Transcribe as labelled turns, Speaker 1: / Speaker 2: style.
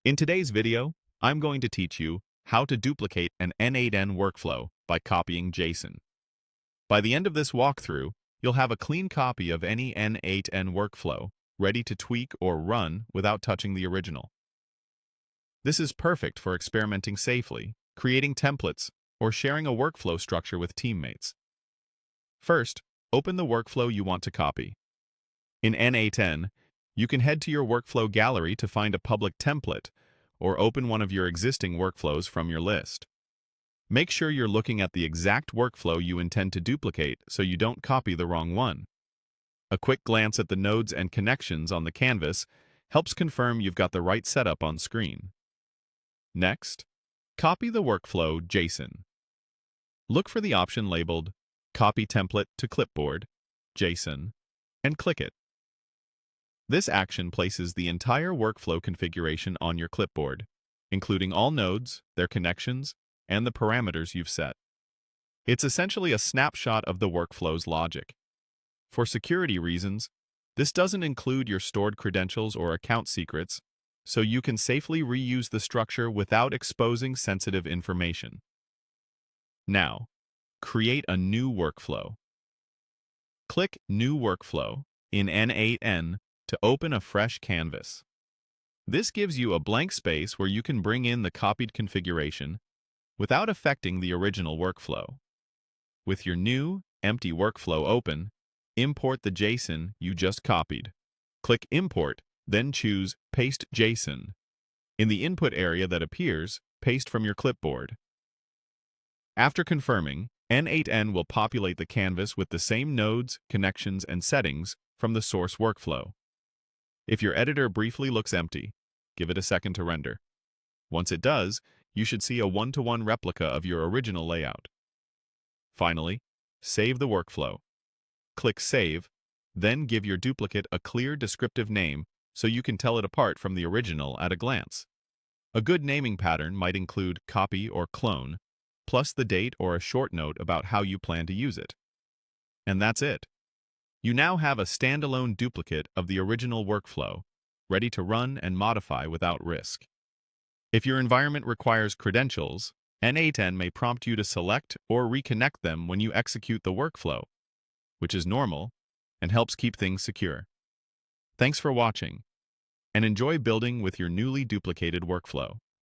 Speaker 1: In today's video, I'm going to teach you how to duplicate an n8n workflow by copying JSON. By the end of this walkthrough, you'll have a clean copy of any n8n workflow ready to tweak or run without touching the original. This is perfect for experimenting safely, creating templates, or sharing a workflow structure with teammates. First, open the workflow you want to copy. In n8n, you can head to your workflow gallery to find a public template or open one of your existing workflows from your list. Make sure you're looking at the exact workflow you intend to duplicate so you don't copy the wrong one. A quick glance at the nodes and connections on the canvas helps confirm you've got the right setup on screen. Next, copy the workflow JSON. Look for the option labeled Copy Template to Clipboard, JSON, and click it. This action places the entire workflow configuration on your clipboard, including all nodes, their connections, and the parameters you've set. It's essentially a snapshot of the workflow's logic. For security reasons, this doesn't include your stored credentials or account secrets, so you can safely reuse the structure without exposing sensitive information. Now, create a new workflow. Click New Workflow in n8n to open a fresh canvas. This gives you a blank space where you can bring in the copied configuration without affecting the original workflow. With your new, empty workflow open, import the JSON you just copied. Click Import, then choose Paste JSON. In the input area that appears, paste from your clipboard. After confirming, n8n will populate the canvas with the same nodes, connections, and settings from the source workflow. If your editor briefly looks empty, give it a second to render. Once it does, you should see a one-to-one replica of your original layout. Finally, save the workflow. Click Save, then give your duplicate a clear descriptive name so you can tell it apart from the original at a glance. A good naming pattern might include copy or clone, plus the date or a short note about how you plan to use it. And that's it. You now have a standalone duplicate of the original workflow, ready to run and modify without risk. If your environment requires credentials, n8n may prompt you to select or reconnect them when you execute the workflow, which is normal and helps keep things secure. Thanks for watching, and enjoy building with your newly duplicated workflow.